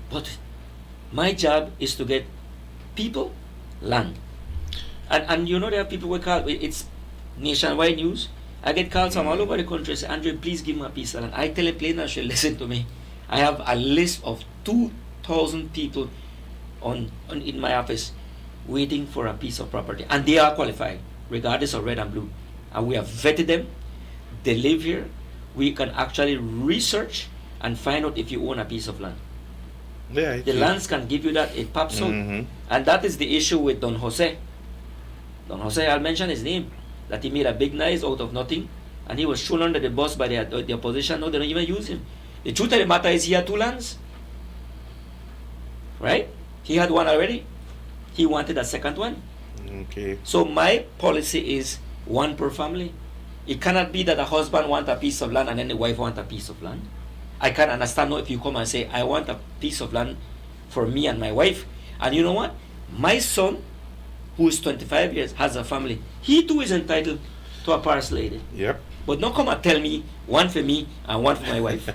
But my job is to get people land. And you know there are people who call it's nationwide news. I get calls from all over the country say, Andre, please give me a piece of land. I tell a plain and she'll listen to me. I have a list of 2,000 people in my office waiting for a piece of property. And they are qualified, regardless of red and blue. And we have vetted them. They live here. We can actually research and find out if you own a piece of land. Yeah, The lands can give you that. It pops out. And that is the issue with Don Jose. Don Jose, I'll mention his name, that he made a big noise out of nothing, and he was thrown under the bus by the opposition. No, they don't even use him. The truth of the matter is he had 2 lands. Right? He had one already. He wanted a second one. Okay. So my policy is one per family. It cannot be that a husband wants a piece of land and then the wife wants a piece of land. I can't understand if you come and say, I want a piece of land for me and my wife. And you know what? My son, who is 25 years, has a family. He too is entitled to a parcel lady. Yep. But don't come and tell me one for me and one for my wife.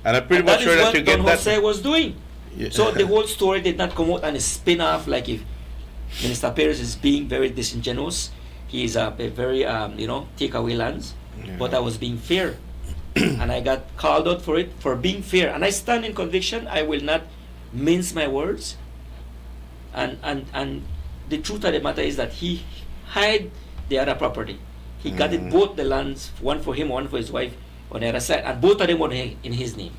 And I'm pretty much sure that you get Don that. Jose was doing. Yeah. So the whole story did not come out and spin off like if Minister Pedro is being very disingenuous. He is a very, take away lands. Yeah. But I was being fair. And I got called out for it, for being fair. And I stand in conviction. I will not mince my words. And the truth of the matter is that he hid the other property. He got it, both the lands, one for him, one for his wife, on the other side. And both of them were in his name.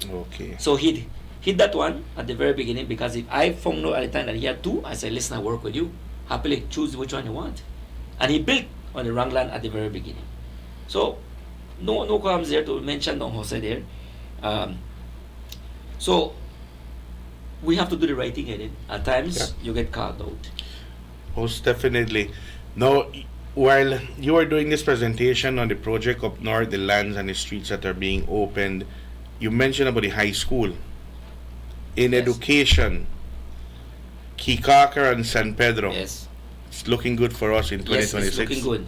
Okay. So he hid that one at the very beginning, because if I found out at the time that he had 2, I said, listen, I work with you. Happily choose which one you want. And he built on the wrong land at the very beginning. So no columns there to mention Don Jose there. So we have to do the right thing, Edith. At times you get called out. Most definitely. Now, while you are doing this presentation on the project up north, the lands and the streets that are being opened, you mentioned about the high school. In Yes. education, Kikaka and San Pedro, Yes. it's looking good for us in 2026. Yes, it's looking good.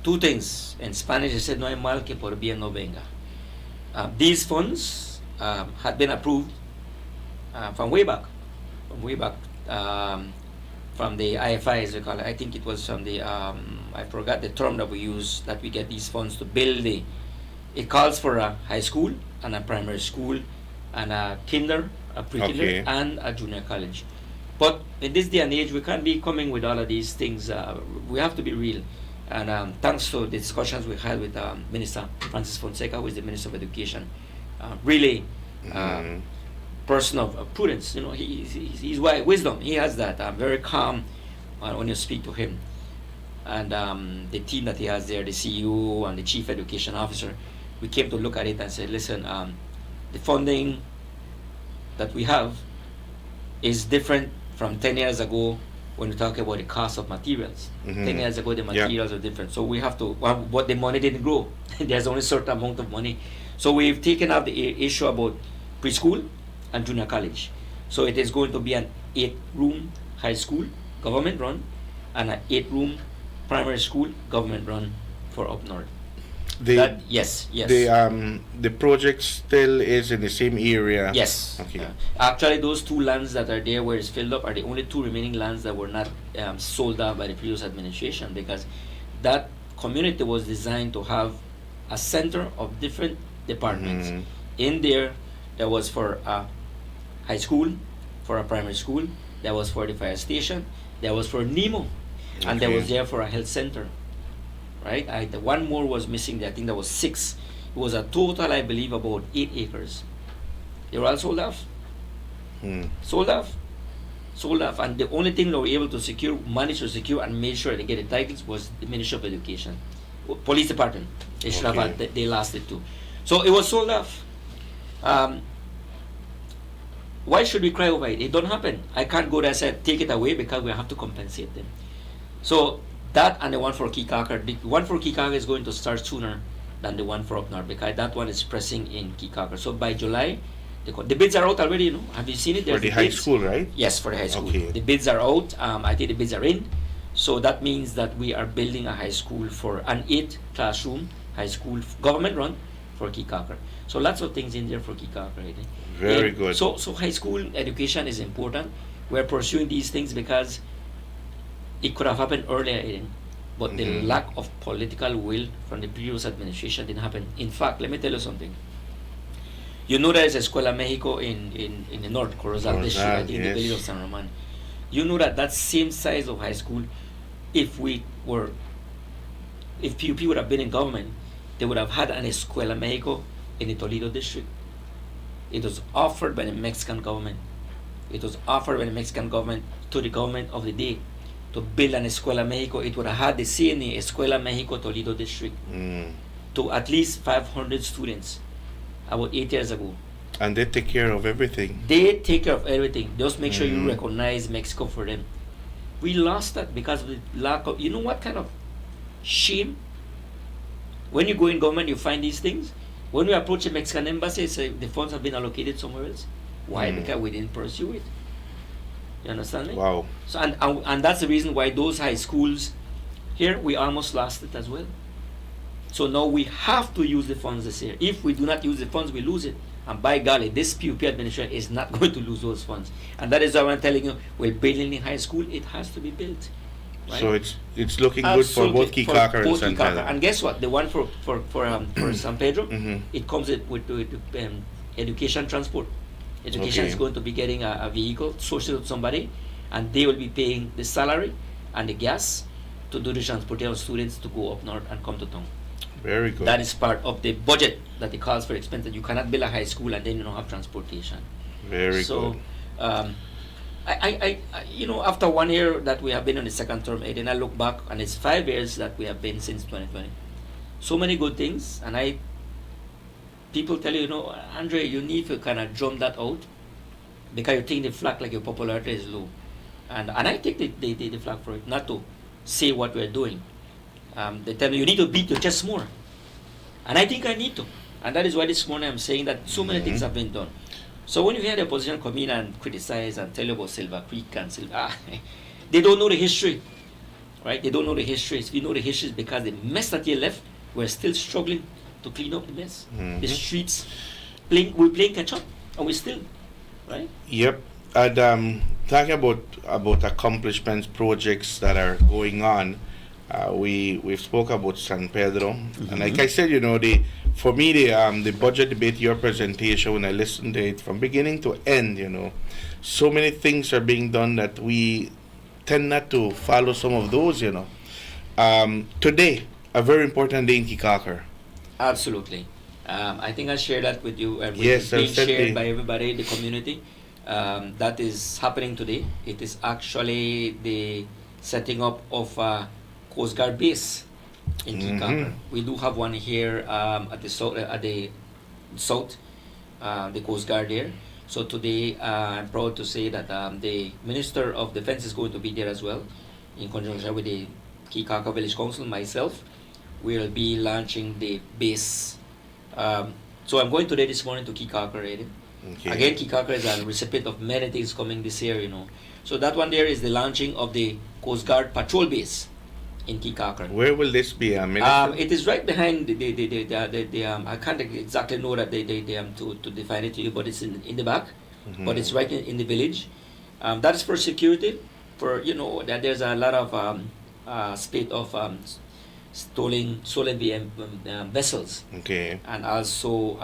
2 things. In Spanish, they said, no hay mal que por bien no venga. These funds had been approved from way back. From the IFI, as we call it. I think it was from the, I forgot the term that we use, that we get these funds to build it calls for a high school and a primary school and a kinder, a pre-kinder, Okay. and a junior college. But in this day and age, we can't be coming with all of these things. We have to be real. And thanks to the discussions we had with Minister Francis Fonseca, who is the Minister of Education, really person of prudence. You know, he's wise, wisdom. He has that. Very calm when you speak to him. And the team that he has there, the CEO and the Chief Education Officer, we came to look at it and said, listen, the funding that we have is different from 10 years ago when we talk about the cost of materials. 10 years ago, the materials are different. So we have to, but the money didn't grow. There's only a certain amount of money. So we've taken up the issue about preschool and junior college. So it is going to be an 8-room high school, government run, and an 8-room primary school, government run for up north. Yes. The project still is in the same area. Yes. Okay. Actually, those 2 lands that are there where it's filled up are the only 2 remaining lands that were not sold out by the previous administration, because that community was designed to have a center of different departments. In there was for a high school, for a primary school, there was for the fire station, there was for NEMO, and there was there for a health center. Right? The one more was missing there. I think there was 6. It was a total, I believe, about 8 acres. They were all sold off. Sold off. And the only thing they were able to manage to secure and made sure they get the titles was the Ministry of Education. Police Department. They should have they lost it too. So it was sold off. Why should we cry over it? It don't happen. I can't go there and say, take it away, because we have to compensate them. So that and the one for Kikaka. The one for Kikaka is going to start sooner than the one for up north, because that one is pressing in Kikaka. So by July, the bids are out already. Have you seen it? For the high school, right? Yes, for the high school. Okay. The bids are out. I think the bids are in. So that means that we are building a high school for an 8-classroom high school, government run, for Kikakar. So lots of things in there for Kikakar. Right? Very And good. So high school education is important. We're pursuing these things because it could have happened earlier, Aiden, but the Mhm. lack of political will from the previous administration didn't happen. In fact, let me tell you something. You know there is a Escuela Mexico in the north, Corozal district, I Corozal, think in the village of yes. San Roman. You know that same size of high school, if if PUP would have been in government, they would have had an Escuela Mexico in the Toledo district. It was offered by the Mexican government. It was offered by the Mexican government to the government of the day to build an Escuela Mexico. It would have had the CNA Escuela Mexico Toledo district Mm. to at least 500 students about 8 years ago. And they take care of everything. They take care of everything. Just make sure you Mhm. recognize Mexico for them. We lost that because of the lack of. You know what kind of shame? When you go in government, you find these things. When we approach the Mexican embassy, say the funds have been allocated somewhere else. Why? Mm. Because we didn't pursue it. You understand me? Wow. So and that's the reason why those high schools here we almost lost it as well. So now we have to use the funds this year. If we do not use the funds, we lose it. And by golly, this PUP administration is not going to lose those funds. And that is why I'm telling you, we're building the high school. It has to be built. Right? So it's looking good for both Absolutely, Kikakar and both San Kikakar. Pedro. And guess what? The one for San Pedro, Mhm. it comes with education transport. Education Okay. is going to be getting a vehicle associated with somebody, and they will be paying the salary and the gas to do the transportation of students to go up north and come to town. Very good. That is part of the budget that it calls for expenses. You cannot build a high school and then you don't have transportation. Very So, good. you know, after 1 year that we have been on the second term, then I look back and it's 5 years that we have been since 2020. So many good things, and people tell you, you know, Andre, you need to kind of drum that out because you think the flag like your popularity is low, and I take the flag for it, not to say what we're doing. They tell me you need to beat your chest more, and I think I need to, and that is why this morning I'm saying that so many things Mhm. have been done. So when you hear the opposition come in and criticize and tell you about Silver Creek and they don't know the history, right? They don't know the history. If you know the history, it's because the mess that you left, we're still struggling to clean up the mess. The Mhm. streets, we're playing catch up, and we still, right? Yep. And talking about accomplishments, projects that are going on, we've spoke about San Pedro, and like I said, you know, for me the budget debate, your presentation, when I listened to it from beginning to end, you know, so many things are being done that we tend not to follow some of those, you know. Today, a very important day in Kikakar. Absolutely. I think I shared that with you. Yes, It's being certainly. shared by everybody in the community. That is happening today. It is actually the setting up of a Coast Guard base in Kikakar. We do have one here at the south, the Coast Guard there. So today, I'm proud to say that the Minister of Defense is going to be there as well, in conjunction with the Kikakar Village Council, myself. We'll be launching the base. So I'm going today this morning to Kikakar. Okay. Again, Kikakar is a recipient of many things coming this year, you know. So that one there is the launching of the Coast Guard patrol base in Kikakar. Where will this be, Minister? It is right behind the I can't exactly know that to define it to you, but it's in the back, but it's right in the village. That is for security, for you know that there's a lot of spate of stolen vessels, Okay. and also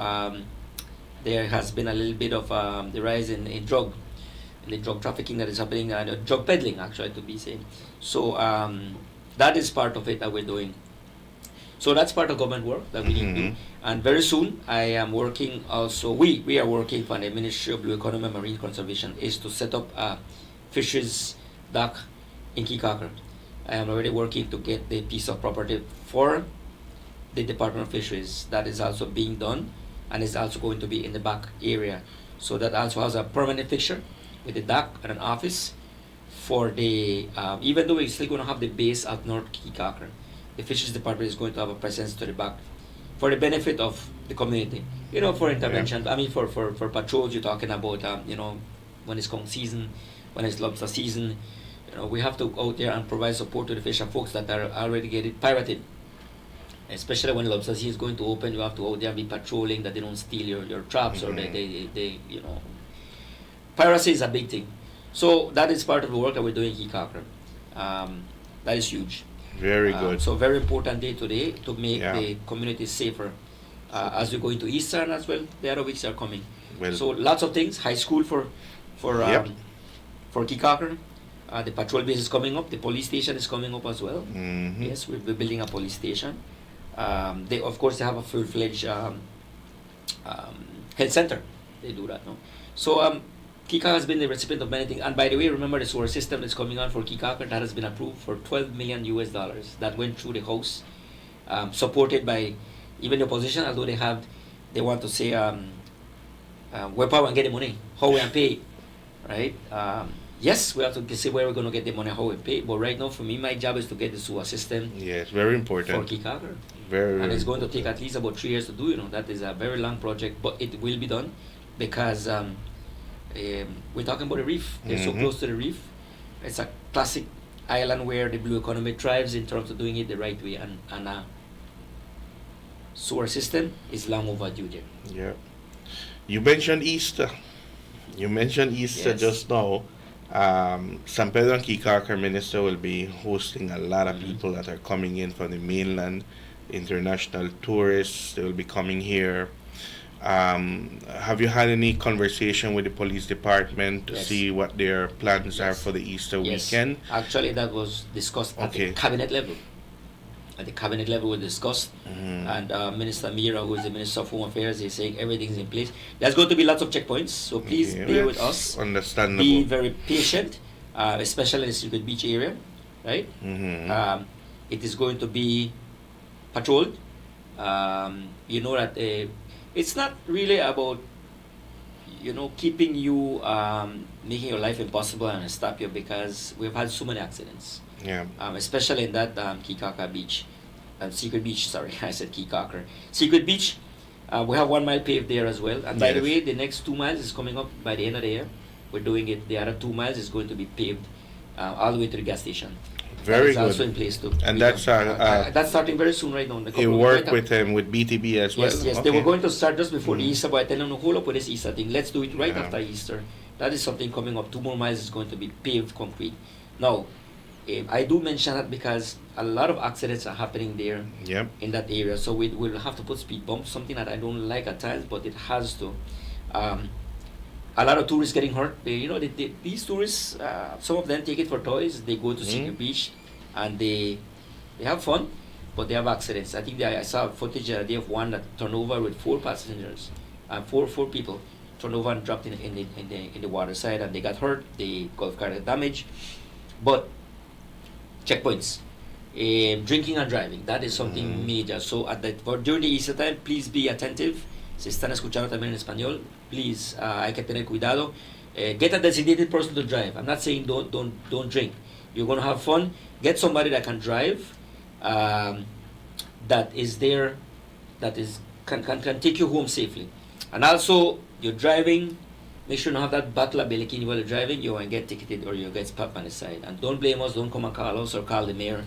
there has been a little bit of the rise in drug trafficking that is happening, drug peddling actually to be said. So that is part of it that we're doing. So that's part of government work that we need to do. And very soon I am working also, we are working for the Ministry of Blue Economy and Marine Conservation is to set up a fisheries dock in Kikakar. I am already working to get the piece of property for the Department of Fisheries. That is also being done and is also going to be in the back area. So that also has a permanent fixture with a dock and an office for the, even though we're still going to have the base at North Kikakar, the Fisheries Department is going to have a presence to the back for the benefit of the community. You know, for intervention, I mean for patrols, you're talking about, you know, when it's conch season, when it's lobster season, you know, we have to go out there and provide support to the fisher folks that are already getting pirated. especially when lobster season is going to open. You have to out there be patrolling that they don't steal your traps, or they piracy is a big thing. So that is part of the work that we're doing in Kikakar. That is huge. Very good. So very important day today to make Yeah. the community safer as we go into Easter, and as well the other weeks are coming. Well, So lots of things. High school for Yep. Kikakar. The patrol base is coming up. The police station is coming up as well. mhm. Yes, we're building a police station. They of course they have a full-fledged health center. They do that, no? So Kikakar has been the recipient of many things. And by the way, remember the sewer system that's coming on for Kikakar that has been approved for $12 million US. That went through the House, supported by even the opposition. Although they want to say where power and get the money, how we and pay, right? Yes, we have to see where we're going to get the money, how we pay. But right now, for me, my job is to get the sewer system Yes, very for important. Kikakar. Very, And very it's going to take important. at least about 3 years to do. That is a very long project, but it will be done because we're talking about the reef. They're so Mhm. close to the reef. It's a classic island where the blue economy thrives in terms of doing it the right way, and sewer system is long overdue there. Yeah. You mentioned Easter. Yes. Just now. San Pedro and Kikakar Minister will be hosting a lot of Mhm. people that are coming in from the mainland, international tourists. They will be coming here. Have you had any conversation with the police department to Yes. see what their plans are Yes. for the Easter Yes. weekend? Actually, that was discussed at Okay. the cabinet level. At the cabinet level, we discussed, Mhm. and Minister Mira, who is the Minister of Home Affairs, is saying everything's in place. There's going to be lots of checkpoints, so please Okay, bear with that's us. Understandable. Be very patient, especially in the Secret Beach area, right? Mhm. It is going to be patrolled. You know that it's not really about keeping you making your life impossible and stop you, because we've had so many accidents, Yeah. especially in that Kikaka Beach, Secret Beach. Sorry, I said Kikakar. Secret Beach. We have 1 mile paved there as well. And by the Yes. way, the next 2 miles is coming up by the end of the year. We're doing it. The other 2 miles is going to be paved all the way to the gas station. Very That is also good. in place too. And that's that's starting very soon right now. in the You couple of- work right with them with BTB as well. Yes, they Okay. were going to start just before the Mhm. Easter, but I tell them, no, hold up with this Easter thing. Let's do it right Yeah. after Easter. That is something coming up. 2 more miles is going to be paved concrete. Now, I do mention that because a lot of accidents are happening there Yep. in that area. So we will have to put speed bumps, something that I don't like at times, but it has to. A lot of tourists getting hurt. These tourists, some of them take it for toys. They go to Secret Mhm. Beach, and they have fun, but they have accidents. I think I saw footage the other day of one that turned over with 4 passengers, four people turned over and dropped in the water side, and they got hurt. The golf cart got damaged, but checkpoints. Drinking and driving, that is something Mhm. major. So during the Easter time, please be attentive. Si están escuchando también en español, please, hay que tener cuidado. Get a designated person to drive. I'm not saying don't drink. You're going to have fun. Get somebody that can drive, that is there, can take you home safely. And also, you're driving, make sure you don't have that bottle of Belikin while you're driving. You won't get ticketed or you'll get stopped on the side. And don't blame us. Don't come and call us or call the mayor.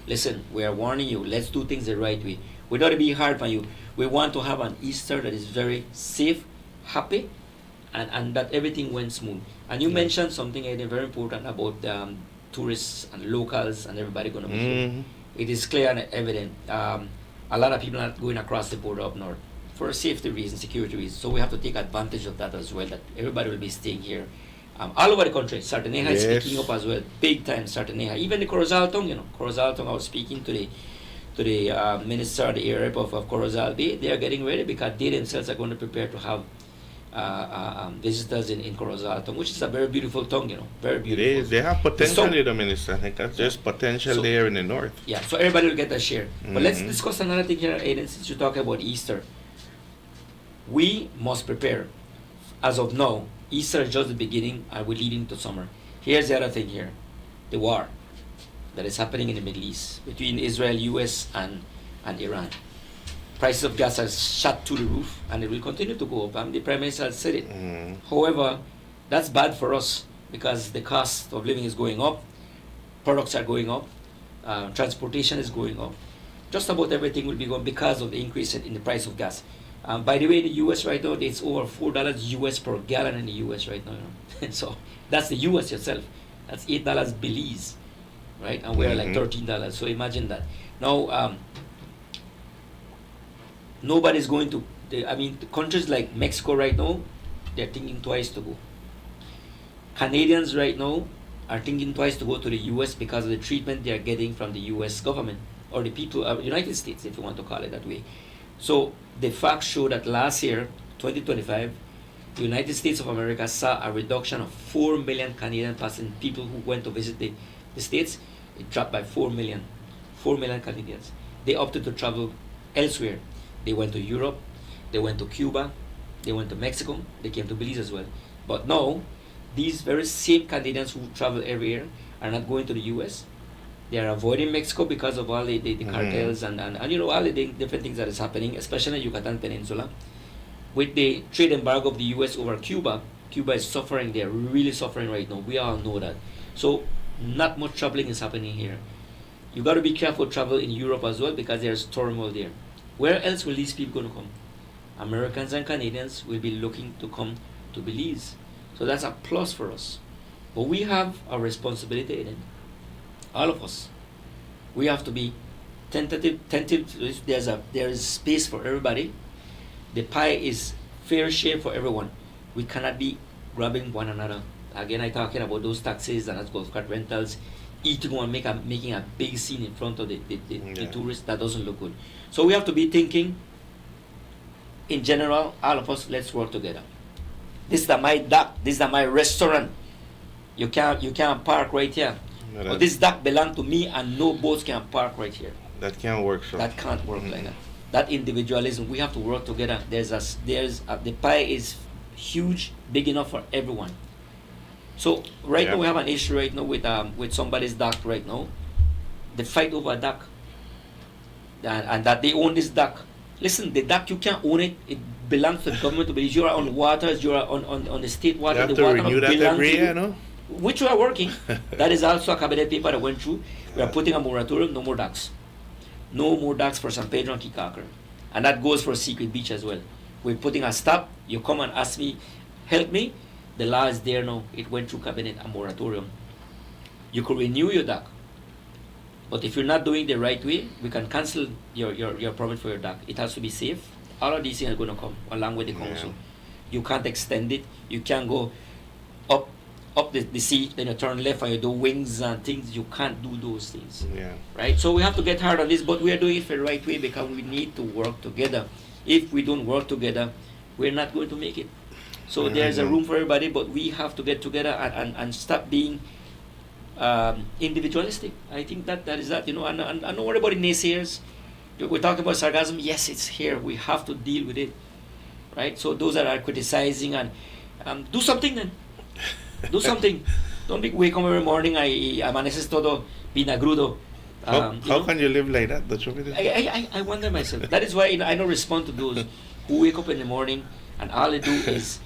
Listen, we are warning you. Let's do things the right way. We don't want to be hard on you. We want to have an Easter that is very safe, happy, and that everything went smooth. And you Yeah. mentioned something very important about tourists and locals and everybody going to be here. Mhm. It is clear and evident. A lot of people are going across the border up north for safety reasons, security reasons. So we have to take advantage of that as well, that everybody will be staying here. All over the country, Sartaneja is Yes. picking up as well, big time Sartaneja. Even the Corozal tongue, Corozal tongue, I was speaking to the minister, the air rep of Corozal, they are getting ready because they themselves are going to prepare to have visitors in Corozal tongue, which is a very beautiful tongue, very It beautiful. is. They have potential So- here, the minister. I think that's just potential So- there in the north. Yeah, so everybody will get a share. But let's Mhm. discuss another thing here, Aiden, since you're talking about Easter. We must prepare. As of now, Easter is just the beginning and we're leading to summer. Here's the other thing here. The war that is happening in the Middle East between Israel, US, and Iran. Prices of gas are shot through the roof and it will continue to go up. The Prime Minister has said it. Mhm. However, that's bad for us because the cost of living is going up, products are going up, transportation is going up. just about everything will be gone because of the increase in the price of gas. By the way, in the U.S. right now, it's over $4 US per gallon in the U.S. right now. You know? So that's the U.S. itself. That's $8 Belize, right? And we're like $13. So imagine that. Now, nobody's going to. I mean, countries like Mexico right now, they're thinking twice to go. Canadians right now are thinking twice to go to the U.S. because of the treatment they are getting from the U.S. government or the people of the United States, if you want to call it that way. So the facts show that last year, 2025, the United States of America saw a reduction of 4 million Canadian people who went to visit the States. It dropped by 4 million. 4 million Canadians. They opted to travel elsewhere. They went to Europe, they went to Cuba, they went to Mexico, they came to Belize as well. But now, these very same Canadians who travel every year are not going to the US. They are avoiding Mexico because of all the cartels and you know all the different things that is happening, especially in the Yucatan Peninsula. With the trade embargo of the US over Cuba, Cuba is suffering. They are really suffering right now. We all know that. So not much traveling is happening here. You got to be careful travel in Europe as well because there's turmoil there. Where else will these people going to come? Americans and Canadians will be looking to come to Belize. So that's a plus for us. But we have a responsibility in it. All of us. We have to be tentative. There is space for everybody. The pie is fair share for everyone. We cannot be grabbing one another. Again, I'm talking about those taxes and golf cart rentals, eating one, making a big scene in front of the tourists. That doesn't look good. So we have to be thinking, in general, all of us, let's work together. This is my dock. This is my restaurant. You can't park right here. No, but this dock belongs to me, and no boats can park right here. That can't work. So. That can't work like that. That individualism, we have to work together. The pie is huge, big enough for everyone. So right now we have an issue right now with somebody's dock right now. The fight over a dock, and that they own this dock. Listen, the dock, you can't own it. It belongs to the government. Because you are on waters, you are on the state water. You have the to water renew that every year, no? Which we are working. That is also a cabinet paper that went through. We are putting a moratorium, no more docks. No more docks for San Pedro and Kikaker. And that goes for Secret Beach as well. We're putting a stop. You come and ask me, help me. The law is there now. It went through cabinet, a moratorium. You could renew your dock. But if you're not doing the right way, we can cancel your permit for your dock. It has to be safe. All of these things are going to come along with the council. You can't extend it. You can't go up the sea, then you turn left and you do wings and things. You can't do those things. Right? So we have to get hard on this, but we are doing it for the right way because we need to work together. If we don't work together, we're not going to make it. So there's a room for everybody, but we have to get together and stop being individualistic. I think that is that, you know, and don't worry about the naysayers. We're talking about sarcasm. Yes, it's here. We have to deal with it. Right? So those that are criticizing and do something then. Do something. Don't wake up every morning, amaneces todo vinagrudo. How can you live like that? I wonder myself. That is why I don't respond to those who wake up in the morning and all they do is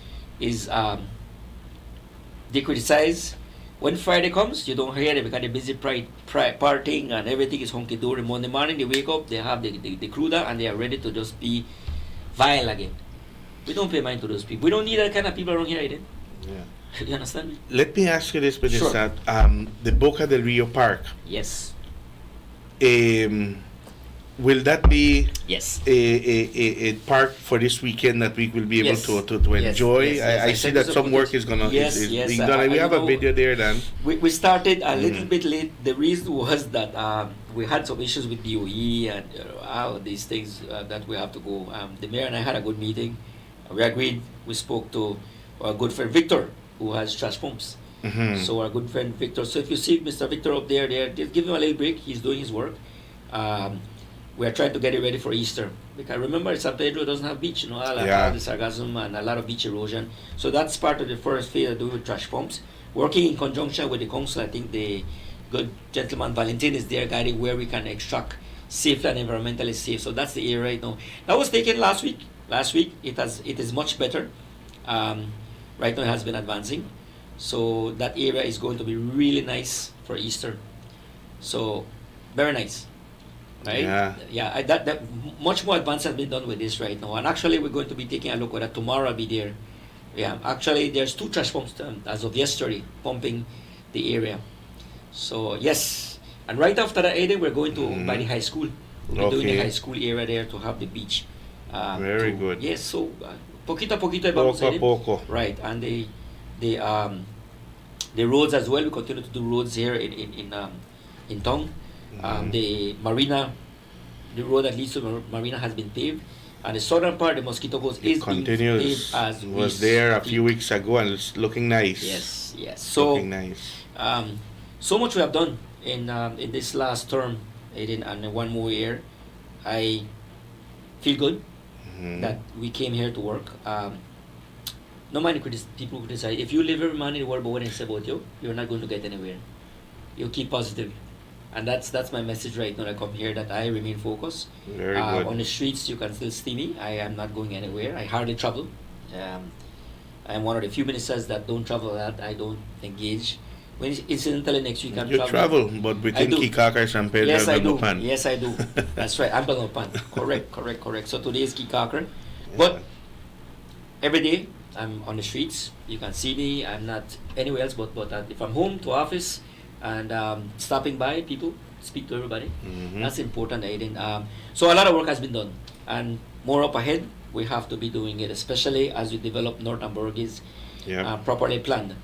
they criticize. When Friday comes, you don't hear them because they're busy partying and everything is hunky dory. Monday morning they wake up, they have the cruda and they are ready to just be vile again. We don't pay mind to those people. We don't need that kind of people around here, either. Yeah. You understand me? Let me ask you this, Sure. the Boca del Rio Park. Yes. Will that be Yes. a park for this weekend that we will be able Yes. to enjoy? Yes. I see that some work is gonna is being done. We have a video there then. We started a little bit late. The reason was that we had some issues with DOE and all these things that we have to go. The mayor and I had a good meeting. We agreed. We spoke to our good friend Victor, who has trash pumps. So our good friend Victor. So if you see Mr. Victor up there, just give him a little break. He's doing his work. We are trying to get it ready for Easter. Because remember, San Pedro doesn't have beach, you know, all the sargassum and a lot of beach erosion. So that's part of the first phase of doing with trash pumps. Working in conjunction with the council, I think the good gentleman Valentin is there guiding where we can extract safely and environmentally safe. So that's the area right now. That was taken last week. Last week, it is much better. Right now it has been advancing. So that area is going to be really nice for Easter. So, very nice. right? Yeah. Yeah, that much more advance has been done with this right now, and actually we're going to be taking a look at that tomorrow. I'll be there. Yeah, actually there's two trash pumps as of yesterday pumping the area. So yes, and right after that area we're going to by the high school. We'll be doing the Okay. high school area there to have the beach. Very good. Yes, so poquito a poquito vamos Poco a in. poco. Right, and the the roads as well. We continue to do roads here in town. The marina, the road that leads to marina has been paved, and the southern part, the Mosquito Coast, It is being continues. paved as we Was there a speak. few weeks ago and it's looking nice. Yes, yes. So Looking nice. so much we have done in this last term, Aiden, and one more year. I feel good Mhm. that we came here to work. No many people criticize. If you live every man in the world, but when I say about you, you're not going to get anywhere. You keep positive, and that's my message right now. I come here that I remain focused. Very good. On the streets, you can still see me. I am not going anywhere. I hardly travel. I'm one of the few ministers that don't travel a lot. I don't engage. When incidentally next week I'm You travel, but between do. Kikaka and San Pedro Yes, I and do. Belmopan. Yes, I do. That's right. I'm Belmopan. Correct. So today is Kikakar. But every day I'm on the streets. You can see me. I'm not anywhere else. But if I'm home to office and stopping by people, speak to everybody. Mhm. That's important, Aiden. So a lot of work has been done, and more up ahead. We have to be doing it, especially as we develop North Hamburg is Yeah. properly planned.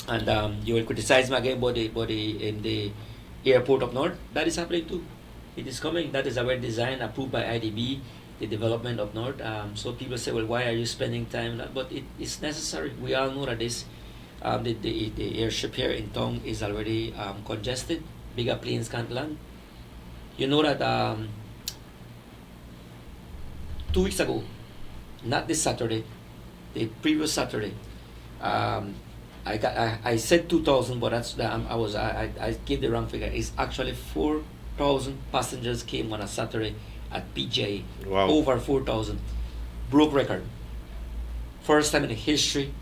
And you will criticize me again about in the airport of North. That is happening too. It is coming. That is our design approved by IDB, the development of North. So people say, well, why are you spending time on that? But it is necessary. We all know that this the airship here in town is already congested. Bigger planes can't land. You know that 2 weeks ago, not this Saturday, the previous Saturday, I said 2,000, but I gave the wrong figure. It's actually 4,000 passengers came on a Saturday at PJ. Wow. Over 4,000, broke record. First time in the history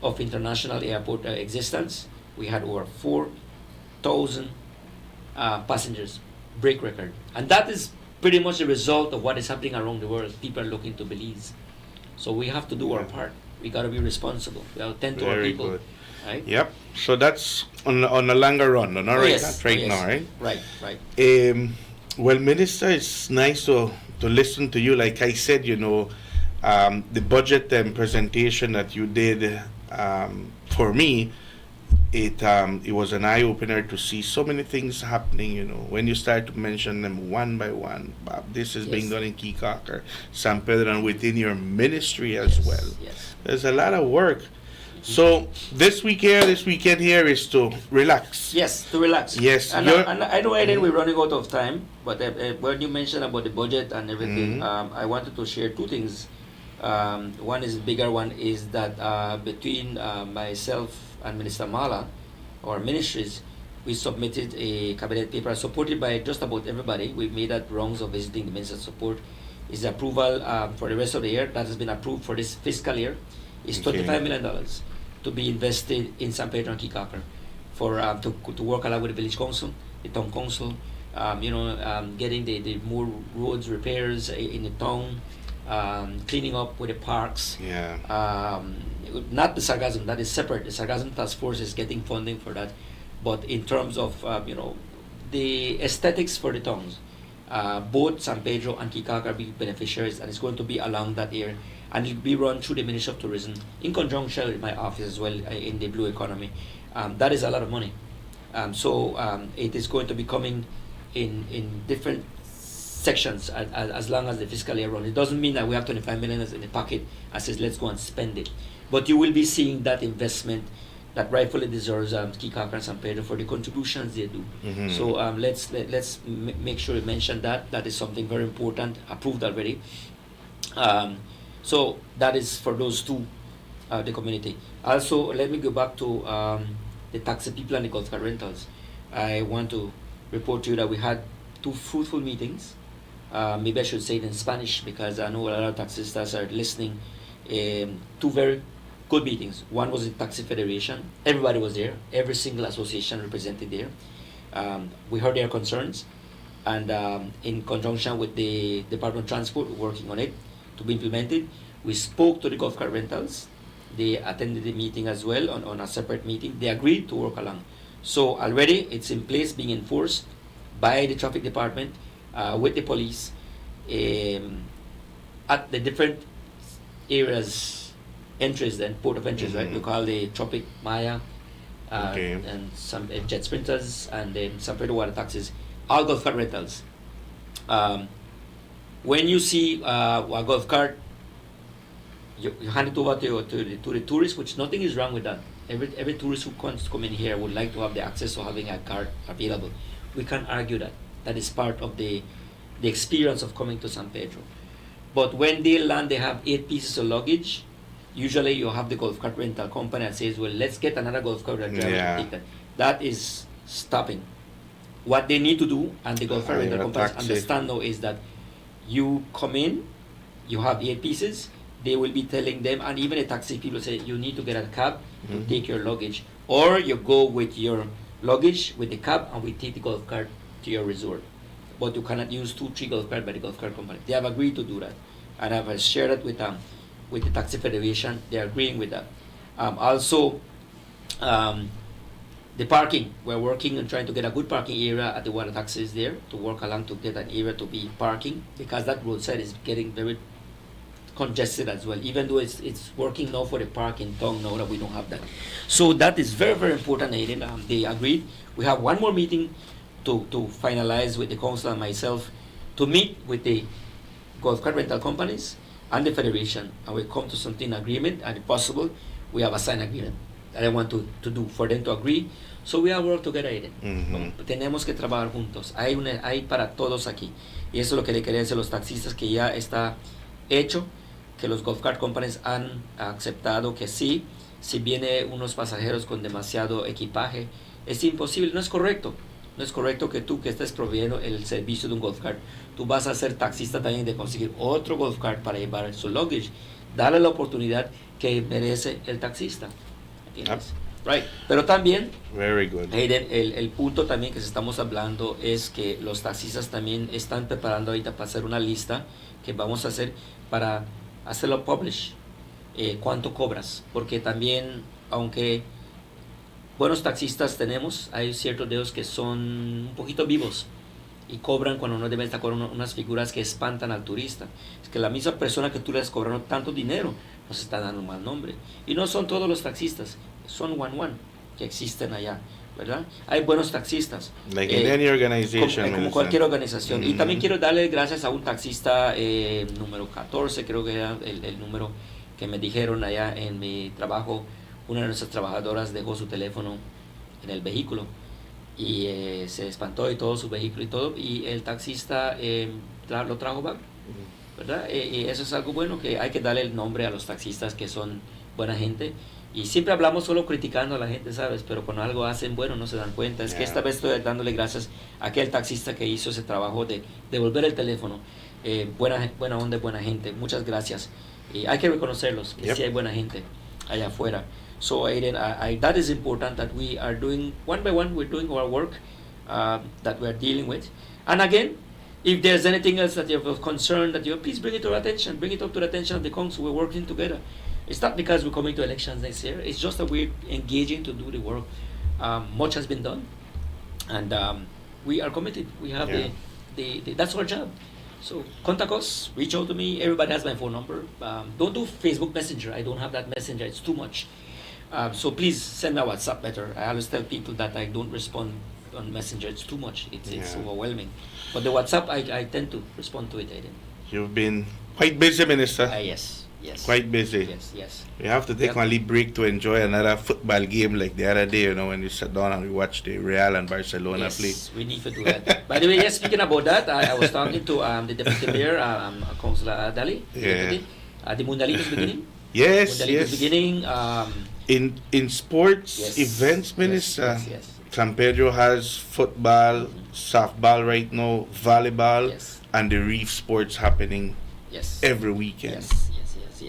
of international airport existence, we had over 4,000 passengers, break record, and that is pretty much the result of what is happening around the world. People are looking to Belize, so we have to do our part. We got to be responsible. We have to tend to our Very people, good. right? Yep. So that's on a longer run, not right, Yes, right yes. now, right? Right. Well, Minister, it's nice to listen to you. Like I said, the budget and presentation that you did for me, it was an eye opener to see so many things happening. When you start to mention them one by one, Bob, this is being Yes. done in Kikaka, San Pedro, and within your ministry as Yes, well. yes. There's a lot of work. So this weekend here is to relax. Yes, to relax. Yes, and you're- I know Aiden, we're running out of time, but when you mentioned about the budget and everything, Mhm. I wanted to share two things. One is bigger. One is that between myself and Minister Mala, our ministries, we submitted a cabinet paper supported by just about everybody. We made that rounds of visiting the minister's support. Is approval for the rest of the year that has been approved for this fiscal year is Okay. $25 million to be invested in San Pedro and Kikakar for to work along with the village council, the town council, getting the more roads repairs in the town, cleaning up with the parks. Yeah. Not the sarcasm, that is separate. The sarcasm task force is getting funding for that, but in terms of the aesthetics for the towns, both San Pedro and Kikakar are big beneficiaries, and it's going to be along that area, and it will be run through the Ministry of Tourism in conjunction with my office as well in the blue economy. That is a lot of money. So it is going to be coming in different sections as long as the fiscal year runs. It doesn't mean that we have 25 million in the pocket and says let's go and spend it. But you will be seeing that investment that rightfully deserves Kikakar and San Pedro for the contributions they do. Mhm. So let's make sure we mention that. That is something very important, approved already. So that is for those two, the community. Also, let me go back to the taxi people and the golf cart rentals. I want to report to you that we had two fruitful meetings. Maybe I should say it in Spanish because I know a lot of taxistas are listening. Two very good meetings. One was the Taxi Federation. Everybody was there. Every single association represented there. We heard their concerns. and in conjunction with the Department of Transport, we're working on it to be implemented. We spoke to the golf cart rentals. They attended the meeting as well on a separate meeting. They agreed to work along. So already it's in place, being enforced by the traffic department with the police at the different areas, entries, then port of entries, right? We call the Tropic Maya and some jet sprinters, and then some Pedro water taxis, all golf cart rentals. When you see a golf cart, you hand it over to the tourist, which nothing is wrong with that. Every tourist who wants to come in here would like to have the access to having a cart available. We can't argue that. That is part of the experience of coming to San Pedro. But when they land, they have 8 pieces of luggage. Usually you have the golf cart rental company that says, well, let's get another golf cart and driver to take that. That is stopping. What they need to do, and the golf cart rental companies understand now, is that you come in, you have 8 pieces, they will be telling them, and even the taxi people say, you need to get a cab to take your luggage. Or you go with your luggage with the cab, and we take the golf cart to your resort. But you cannot use 2-3 golf carts by the golf cart company. They have agreed to do that, and I've shared it with the Taxi Federation. They're agreeing with that. Also, the parking. We're working on trying to get a good parking area at the water taxis there, to work along to get an area to be parking, because that roadside is getting very congested as well, even though it's working now for the parking tongue now that we don't have that. So that is very, very important, Aiden. They agreed. We have one more meeting to finalize with the council and myself, to meet with the golf cart rental companies and the federation, and we come to something agreement, and if possible, we have a signed agreement that I want to do for them to agree. So we are work together, Aiden. Tenemos que trabajar juntos. Hay para todos aquí. Y eso es lo que le quería decir a los taxistas, que ya está hecho, que los golf cart companies han aceptado que sí, si viene unos pasajeros con demasiado equipaje, es imposible, no es correcto. No es correcto que tú, que estés proveyendo el servicio de un golf cart, tú vas a ser taxista también de conseguir otro golf cart para llevar su luggage. Darle la oportunidad que merece el taxista. ¿Entiendes? Right. Pero también, very good. Hayden, el punto también que estamos hablando es que los taxistas también están preparando ahorita para hacer una lista que vamos a hacer para hacerlo publish. ¿Cuánto cobras? Porque también, aunque buenos taxistas tenemos, hay ciertos de ellos que son un poquito vivos y cobran cuando no deben estar cobrando unas figuras que espantan al turista. Es que la misma persona que tú le has cobrado tanto dinero nos está dando un mal nombre. Y no son todos los taxistas, son one que existen allá, ¿verdad? Hay buenos taxistas. Like in any organization. Como cualquier organización. Y también quiero darle gracias a un taxista número 14, creo que era el número que me dijeron allá en mi trabajo. Una de nuestras trabajadoras dejó su teléfono en el vehículo y se espantó y todo su vehículo y todo, y el taxista lo trajo back, ¿verdad? Y eso es algo bueno, que hay que darle el nombre a los taxistas que son buena gente. Y siempre hablamos solo criticando a la gente, ¿sabes? Pero cuando algo hacen bueno no se dan cuenta. Es que esta vez estoy dándole gracias a aquel taxista que hizo ese trabajo de devolver el teléfono. Buena onda, buena gente. Muchas gracias. Y hay que reconocerlos, que sí hay buena gente allá afuera. So Aiden, that is important, that we are doing one by one, we're doing our work that we're dealing with. And again, if there's anything else that you're concerned, that you please bring it to our attention, bring it up to the attention of the council. We're working together. It's not because we're coming to elections next year, it's just that we're engaging to do the work. Much has been done, and we are committed. We have that's our job. So contact us, reach out to me. Everybody has my phone number. Don't do Facebook Messenger. I don't have that Messenger. It's too much. So please send me a WhatsApp better. I always tell people that I don't respond on Messenger. It's too much. It's overwhelming. But the WhatsApp, I tend to respond to it, Aiden. You've been quite busy, Minister. Yes. Quite busy. Yes. We have to take a little break to enjoy another football game like the other day, you know, when you sat down and we watched the Real and Barcelona play. Yes, we need to do that. By the way, yes, speaking about that, I was talking to the Deputy Mayor, Councillor Dali, the Mundalitos beginning. Yes. Beginning. In sports events, Minister, yes. San Pedro has football, softball right now, volleyball, and the reef sports happening every weekend. Yes.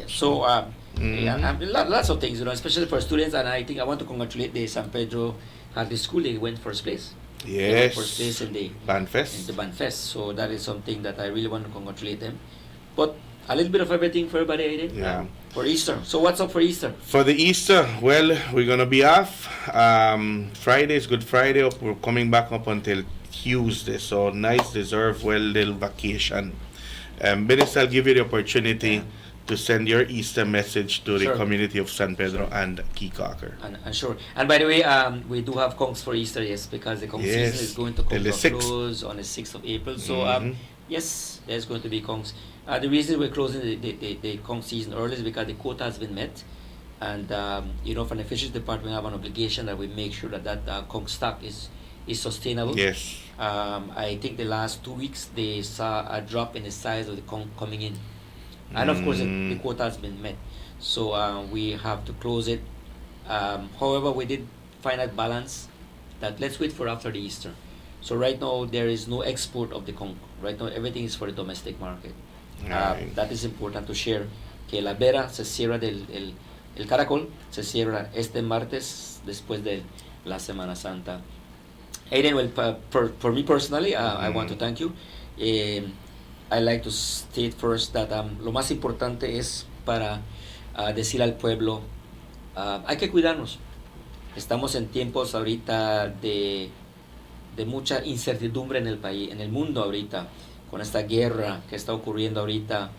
So, lots of things, you know, especially for students, and I think I want to congratulate the San Pedro Hardly School. They went first place. They were first Yes. place in the Banfest. Band Fest. So that is something that I really want to congratulate them. But a little bit of everything for everybody, Aiden, Yeah. for Easter. So what's up for Easter? For the Easter, well, we're gonna be off. Friday is Good Friday. We're coming back up until Tuesday, so nice, deserved, well little vacation. Minister, I'll give you the opportunity to send your Easter message to the Sure. community of San Pedro and Keycocker. And sure. And by the way, we do have conchs for Easter, yes, because the conch Yes, season is going to come till to the a 6th. close on the 6th of April. So Mhm. yes, there's going to be conchs. The reason we're closing the conch season early is because the quota has been met. And from the fisheries department, we have an obligation that we make sure that conch stock is sustainable. Yes. I think the last 2 weeks they saw a drop in the size of the conch coming in, and of course the quota has been met, so we have to close it. However, we did find that balance that let's wait for after the Easter. So right now there is no export of the conch. Right now everything is for the domestic market. Right. That is important to share. Que la vera se cierra el caracol se cierra este martes después de la Semana Santa. Aiden, well, for me personally, I want to thank you. I like to state first that lo más importante es para decir al pueblo, hay que cuidarnos. Estamos en tiempos ahorita de mucha incertidumbre en el país, en el mundo ahorita, con esta guerra que está ocurriendo ahorita,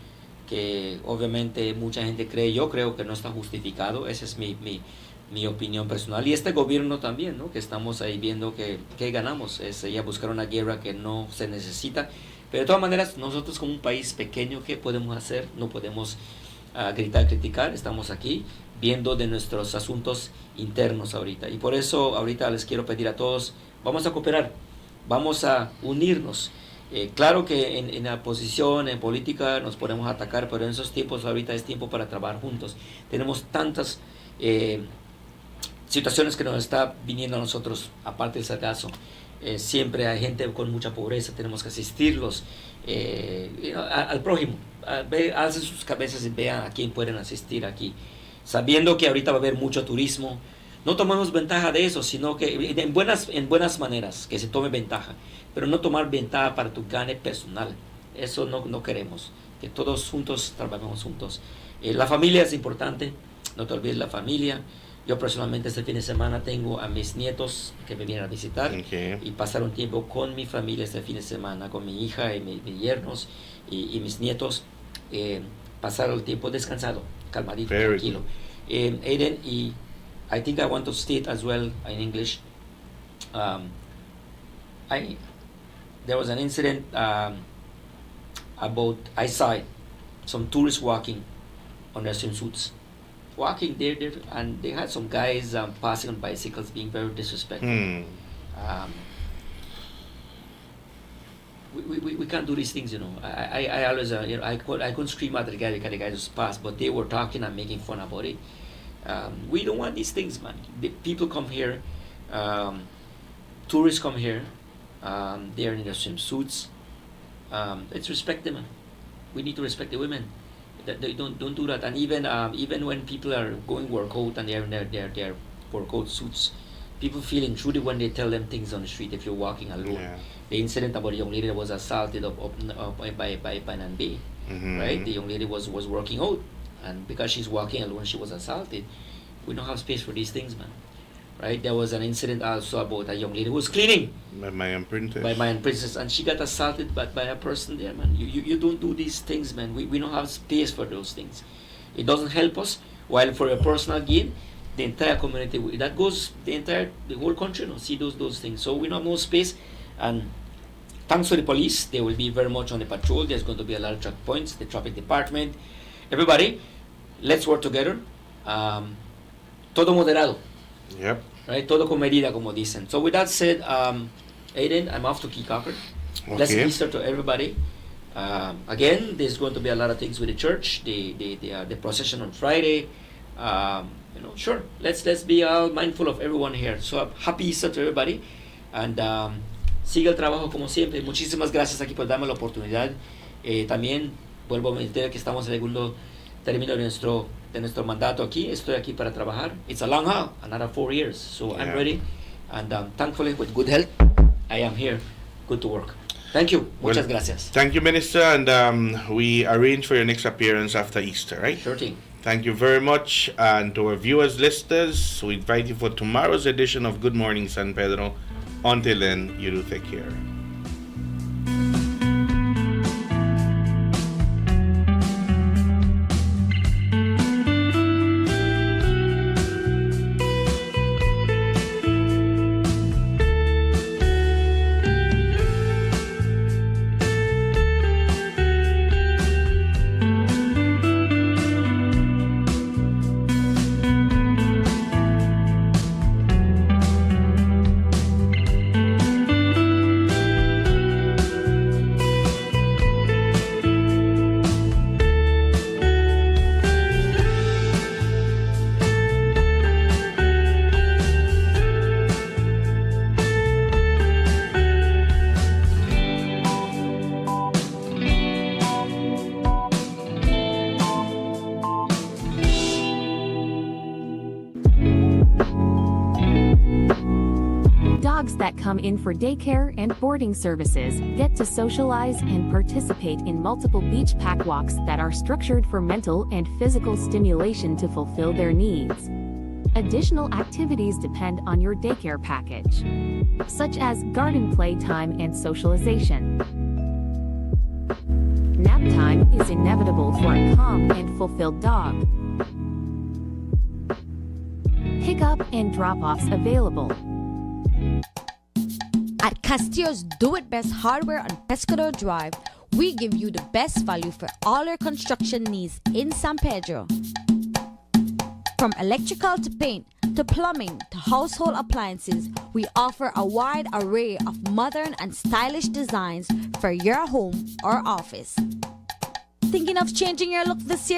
que obviamente mucha gente cree, yo creo que no está justificado. Esa es mi opinión personal, y este gobierno también, ¿no? Que estamos ahí viendo que ganamos, es ya buscar una guerra que no se necesita. Pero de todas maneras, nosotros como un país pequeño, ¿qué podemos hacer? No podemos gritar, criticar. Estamos aquí viendo de nuestros asuntos internos ahorita, y por eso ahorita les quiero pedir a todos, vamos a cooperar, vamos a unirnos. Claro que en la posición, en política nos podemos atacar, pero en esos tiempos ahorita es tiempo para trabajar juntos. Tenemos tantas situaciones que nos está viniendo a nosotros, aparte del sargazo. Siempre hay gente con mucha pobreza, tenemos que asistirlos al prójimo. Alcen sus cabezas y vean a quién pueden asistir aquí, sabiendo que ahorita va a haber mucho turismo. No tomemos ventaja de eso, sino que en buenas maneras, que se tome ventaja, pero no tomar ventaja para tu gane personal. Eso no queremos, que todos juntos trabajemos juntos. La familia es importante, no te olvides la familia. Yo personalmente este fin de semana tengo a mis nietos que me vienen a visitar, y pasar un tiempo con mi familia este fin de semana, con mi hija y mis yernos y mis nietos, pasar el tiempo descansado, calmadito, tranquilo. Aiden, y I think I want to state as well in English, there was an incident about, I saw some tourists walking on their swimsuits. Walking there, and they had some guys passing on bicycles, being very disrespectful. We can't do these things, you know. I always, I couldn't scream at the guy because the guy just passed, but they were talking and making fun about it. We don't want these things, man. The people come here, tourists come here, they're in their swimsuits. Let's respect them, man. We need to respect the women. They don't do that. And even when people are going workout and they're in their workout suits, people feel intruded when they tell them things on the street if you're walking alone. Yeah. The incident about a young lady that was assaulted by Nanbe, right? The young lady was working out, and because she's walking alone, she was assaulted. We don't have space for these things, man. Right? There was an incident also about a young lady who was cleaning By my princess. by Mayan Princess, and she got assaulted by a person there, man. You don't do these things, man. We don't have space for those things. It doesn't help us. While for a personal gain, the entire community, that goes the whole country, no, see those things. So we don't have no space, and thanks to the police, they will be very much on the patrol. There's going to be a lot of checkpoints, the traffic department, everybody. Let's work together. Todo moderado. Yep. Right, todo con medida, como dicen. So with that said, Aiden, I'm off to Keycocker. Blessed Okay. Easter to everybody. Again, there's going to be a lot of things with the church. The procession on Friday. Sure. Let's be all mindful of everyone here. So happy Easter to everybody, and siga el trabajo como siempre. Muchísimas gracias aquí por darme la oportunidad. También vuelvo a mencionar que estamos en el segundo término de nuestro mandato aquí. Estoy aquí para trabajar. It's a long haul, another 4 years. So I'm Yeah. ready, and thankfully with good health, I am here. Good to work. Thank you. Muchas Well, gracias. Thank you, Minister, and we arrange for your next appearance after Easter, right? Sure thing. Thank you very much, and to our viewers, listeners, we invite you for tomorrow's edition of Good Morning San Pedro. Until then, you do take care. Dogs that come in for daycare and boarding services get to socialize and participate in multiple beach pack walks that are structured for mental and physical stimulation to fulfill their needs. Additional activities depend on your daycare package, such as garden playtime and socialization. Nap time is inevitable for a calm and fulfilled dog. Pickup and drop-offs available. At Castillo's Do It Best Hardware on Pescador Drive, we give you the best value for all your construction needs in San Pedro. From electrical to paint, to plumbing, to household appliances, we offer a wide array of modern and stylish designs for your home or office. Thinking of changing your look this year?